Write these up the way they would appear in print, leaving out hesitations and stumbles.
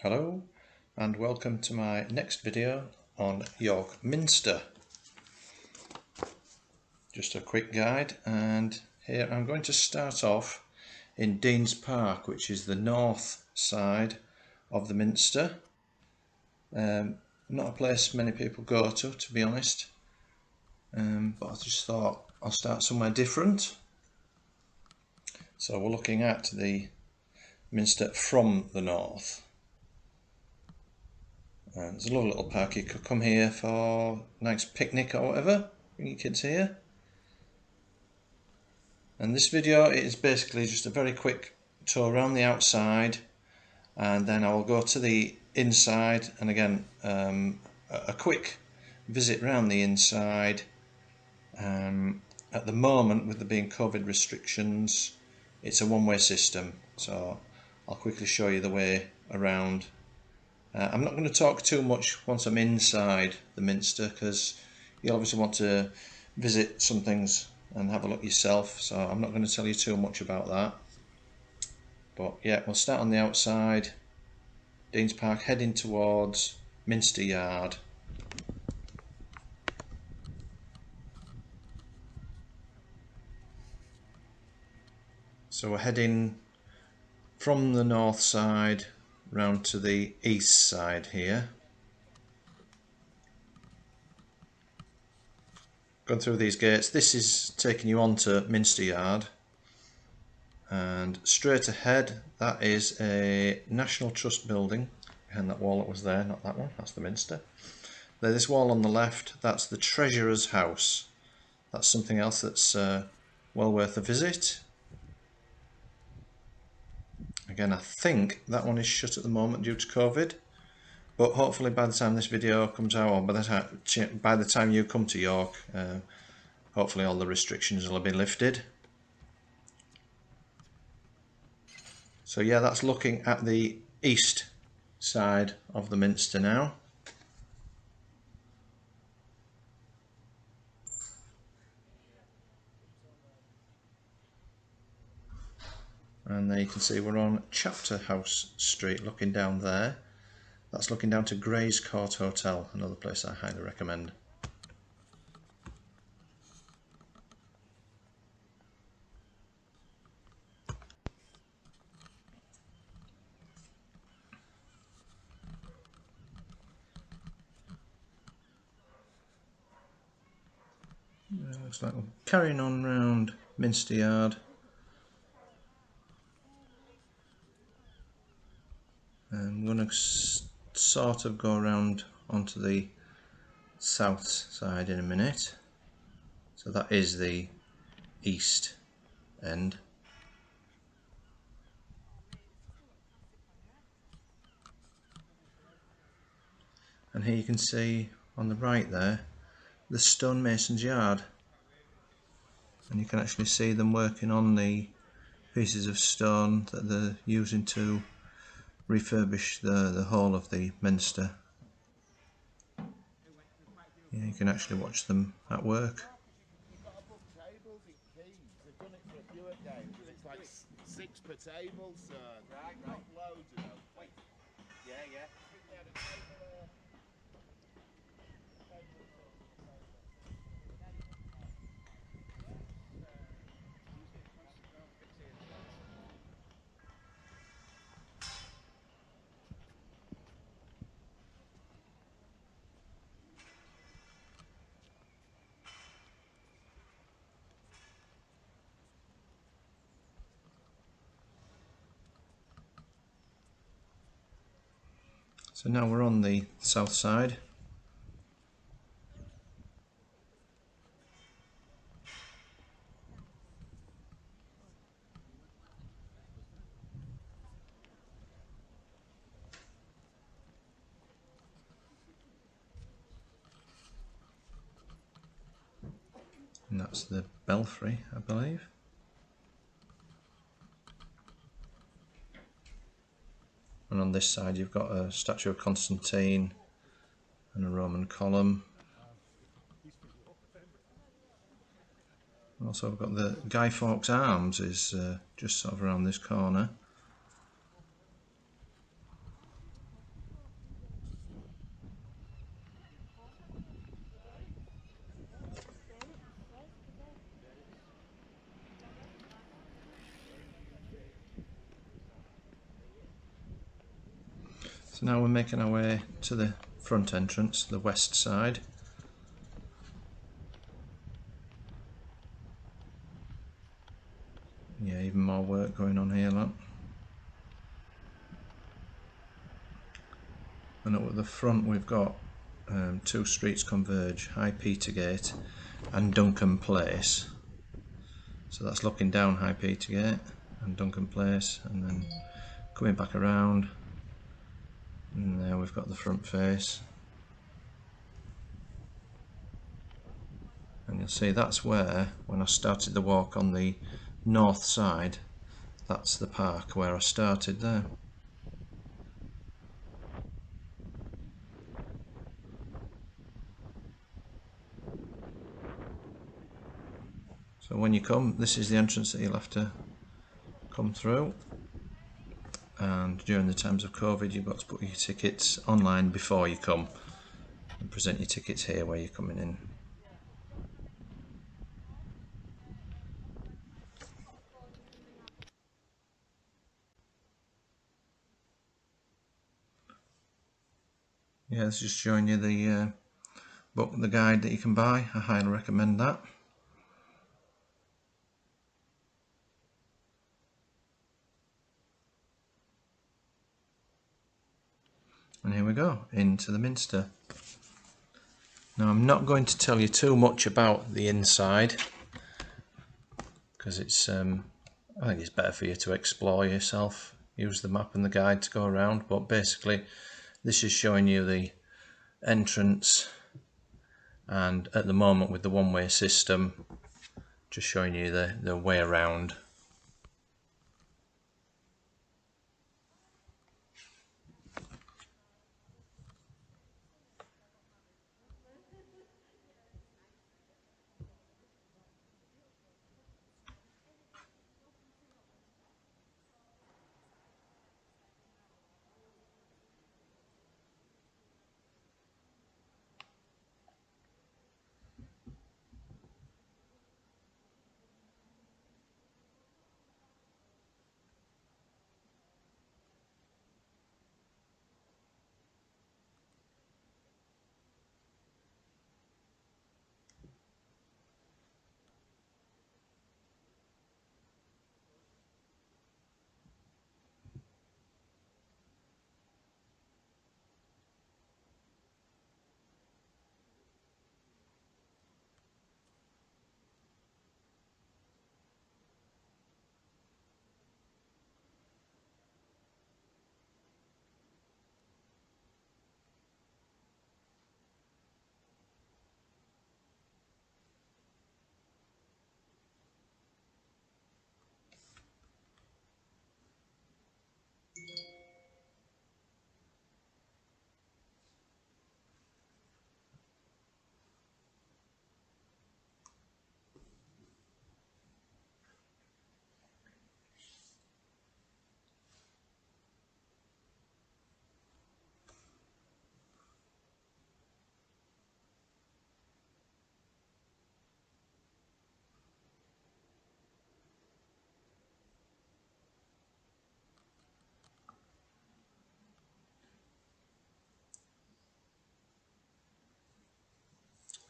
Hello and welcome to my next video on York Minster. Just a quick guide, and here I'm going to start off in Dean's Park, which is the north side of the Minster. Not a place many people go to be honest, but I just thought I'll start somewhere different. So we're looking at the Minster from the north. And there's a lovely little park. You could come here for a nice picnic or whatever, bring your kids here. And this video is basically just a very quick tour around the outside, and then I will go to the inside, and again a quick visit around the inside. At the moment, with there being COVID restrictions, it's a one-way system, so I'll quickly show you the way around. I'm not going to talk too much once I'm inside the Minster, because you obviously want to visit some things and have a look yourself, so I'm not going to tell you too much about that. But yeah, we'll start on the outside, Dean's Park, heading towards Minster Yard. So we're heading from the north side round to the east side here. Going through these gates, this is taking you on to Minster Yard, and straight ahead that is a National Trust building behind that wall that was there, not that one, that's the Minster. There's this wall on the left, that's the Treasurer's House. That's something else that's well worth a visit. Again, I think that one is shut at the moment due to COVID, but hopefully by the time this video comes out, or by the time you come to York, hopefully all the restrictions will have been lifted. So yeah, that's looking at the east side of the Minster now. And there you can see we're on Chapter House Street, looking down there. That's looking down to Gray's Court Hotel, another place I highly recommend. Looks like we're carrying on round Minster Yard. I'm going to sort of go around onto the south side in a minute. So that is the east end. And here you can see on the right there the stonemason's yard, and you can actually see them working on the pieces of stone that they're using to refurbish the whole of the Minster. Yeah, you can actually watch them at work. It's like 6 per table, so not loads of them. Yeah, yeah. So now we're on the south side. And that's the belfry, I believe. And on this side you've got a statue of Constantine and a Roman column. Also we've got the Guy Fawkes Arms is just sort of around this corner. So now we're making our way to the front entrance, the west side. Yeah, even more work going on here, look. And up at the front we've got two streets converge, High Petergate and Duncan Place. So that's looking down High Petergate and Duncan Place, and then coming back around, and there we've got the front face. And you'll see that's where, when I started the walk on the north side, that's the park where I started there. So when you come, this is the entrance that you'll have to come through. And during the times of COVID, you've got to put your tickets online before you come and present your tickets here where you're coming in. Yeah, it's just showing you the book, the guide that you can buy. I highly recommend that. And here we go, into the Minster. Now I'm not going to tell you too much about the inside, because it's I think it's better for you to explore yourself, use the map and the guide to go around. But basically this is showing you the entrance, and at the moment with the one-way system, just showing you the way around.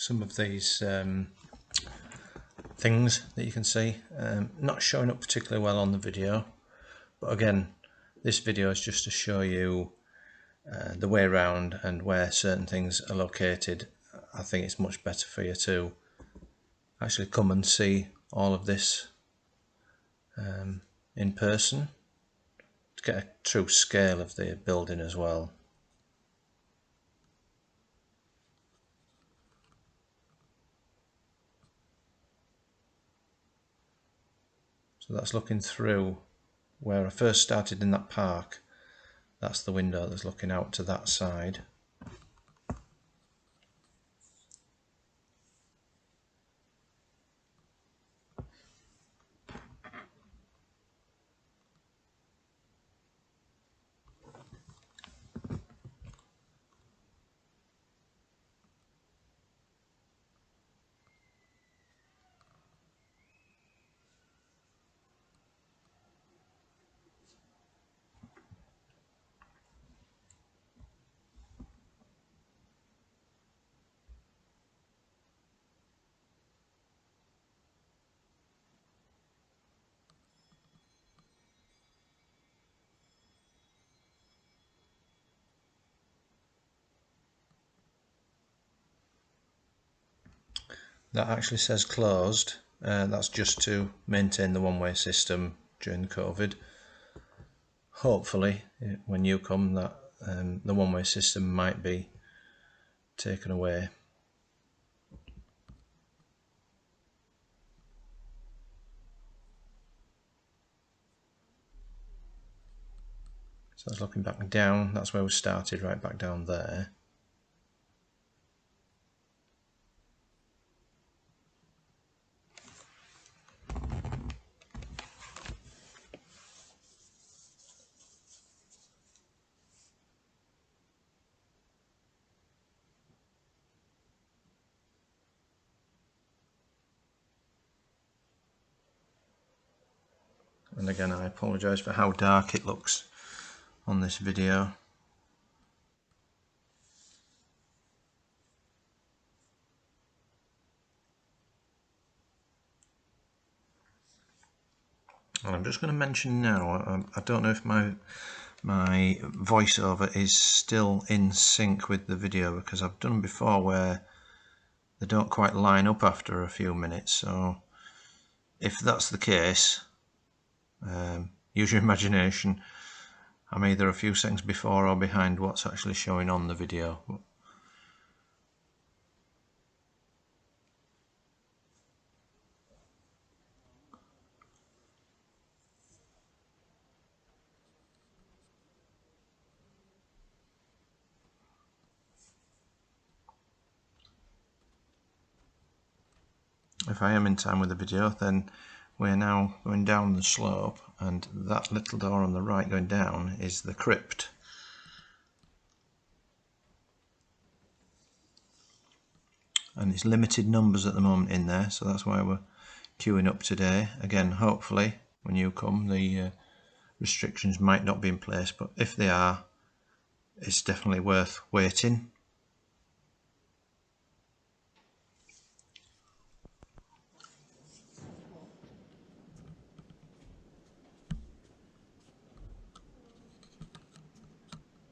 Some of these things that you can see, not showing up particularly well on the video, but again, this video is just to show you the way around and where certain things are located. I think it's much better for you to actually come and see all of this in person to get a true scale of the building as well. So that's looking through where I first started in that park. That's the window that's looking out to that side. That actually says closed. That's just to maintain the one-way system during COVID. Hopefully, when you come, that the one-way system might be taken away. So I was looking back down, that's where we started, right back down there. And again, I apologise for how dark it looks on this video. And I'm just going to mention now, I don't know if my voiceover is still in sync with the video, because I've done before where they don't quite line up after a few minutes. So if that's the case, use your imagination. I'm either a few seconds before or behind what's actually showing on the video. If I am in time with the video, then we're now going down the slope, and that little door on the right going down is the crypt. And it's limited numbers at the moment in there, so that's why we're queuing up today. Again, hopefully when you come the restrictions might not be in place, but if they are, it's definitely worth waiting.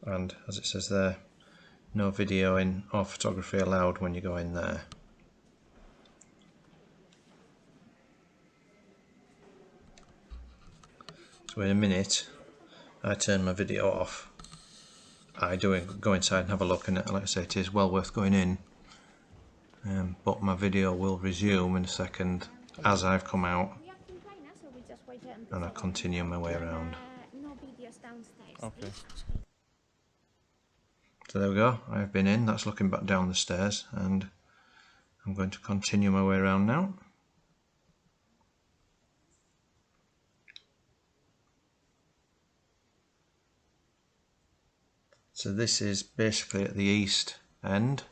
And as it says there, no videoing or photography allowed when you go in there. So in a minute I turn my video off. I go inside and have a look, and like I say, it is well worth going in, but my video will resume in a second as I've come out, and I continue my way around. Okay. So there we go, I've been in, that's looking back down the stairs, and I'm going to continue my way around now. So this is basically at the east end.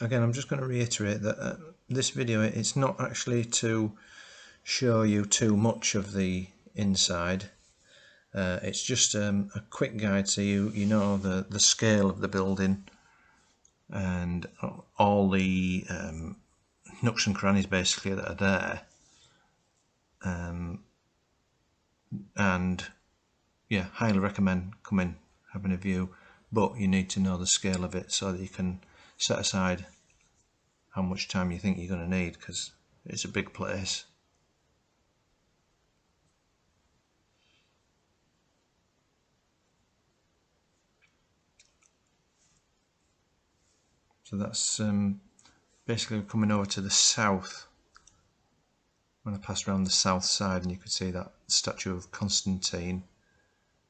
Again, I'm just going to reiterate that this video, it's not actually to show you too much of the inside. It's just a quick guide so you know the scale of the building and all the nooks and crannies basically that are there, and yeah, highly recommend coming, having a view, but you need to know the scale of it so that you can set aside how much time you think you're going to need, because it's a big place. So that's basically coming over to the south. When I passed around the south side, and you could see that statue of Constantine,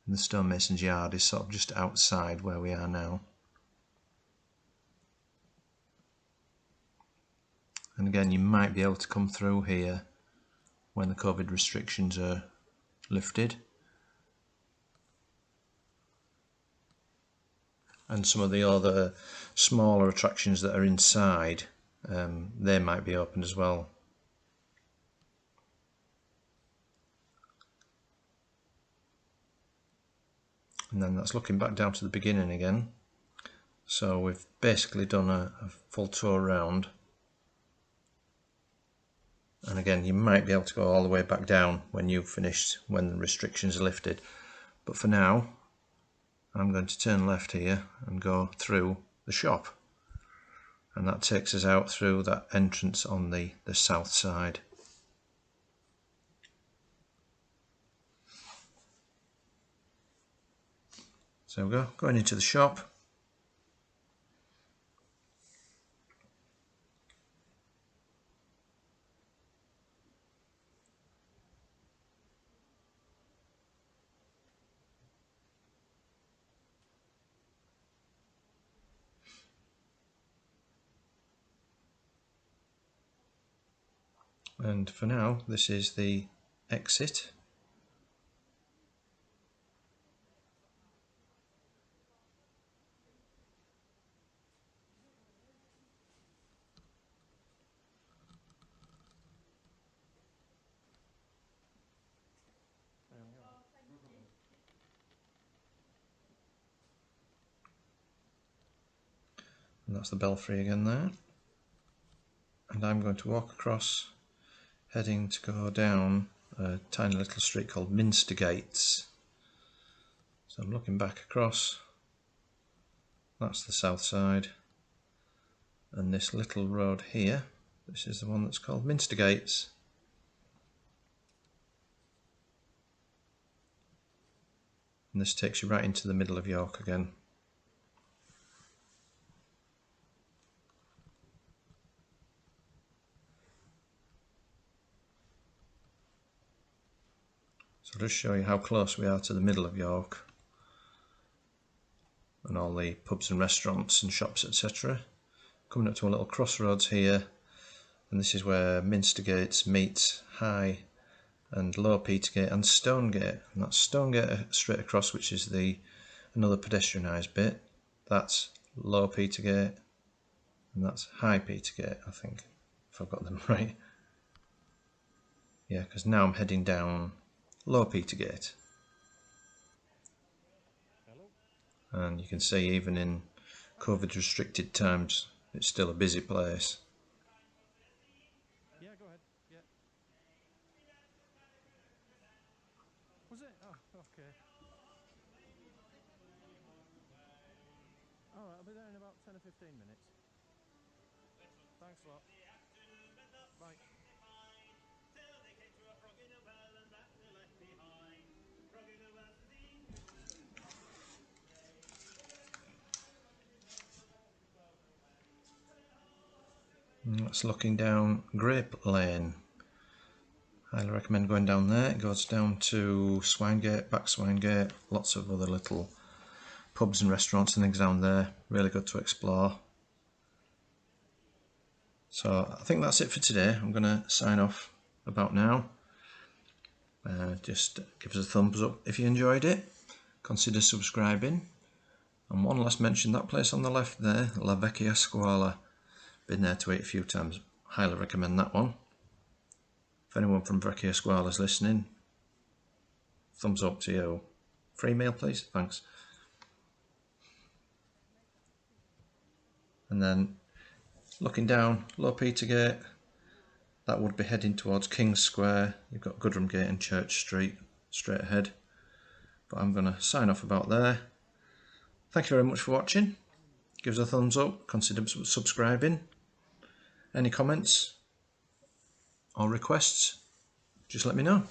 and the stonemason's yard is sort of just outside where we are now. And again, you might be able to come through here when the COVID restrictions are lifted. And some of the other smaller attractions that are inside, they might be open as well. And then that's looking back down to the beginning again. So we've basically done a full tour around. And again, you might be able to go all the way back down when you've finished, when the restrictions are lifted. But for now, I'm going to turn left here and go through the shop. And that takes us out through that entrance on the south side. So we go, going into the shop. And for now, this is the exit. And that's the belfry again there. And I'm going to walk across, heading to go down a tiny little street called Minster Gates. So I'm looking back across. That's the south side. And this little road here, this is the one that's called Minster Gates. And this takes you right into the middle of York again. So I'll just show you how close we are to the middle of York and all the pubs and restaurants and shops, etc. Coming up to a little crossroads here, and this is where Minster Gates meets High and Low Petergate and Stonegate. And that's Stonegate straight across, which is another pedestrianised bit. That's Low Petergate, and that's High Petergate, I think, if I've got them right. Yeah, because now I'm heading down Low Petergate. And you can see even in COVID restricted times, it's still a busy place. Yeah, go ahead. Yeah. Was it? Oh, okay. Alright, I'll be there in about 10 or 15 minutes. Thanks a lot. Bye. And that's looking down Grape Lane. Highly recommend going down there. It goes down to Swinegate, back Swinegate, lots of other little pubs and restaurants and things down there. Really good to explore. So I think that's it for today. I'm going to sign off about now. Just give us a thumbs up if you enjoyed it. Consider subscribing. And one last mention, that place on the left there, La Vecchia Scuola. Been there to eat a few times. Highly recommend that one. If anyone from Vecchia Scuola is listening, thumbs up to you. Free meal, please. Thanks. And then looking down Low Petergate, that would be heading towards King's Square. You've got Goodram Gate and Church Street straight ahead. But I'm going to sign off about there. Thank you very much for watching. Give us a thumbs up, consider subscribing. Any comments or requests, just let me know.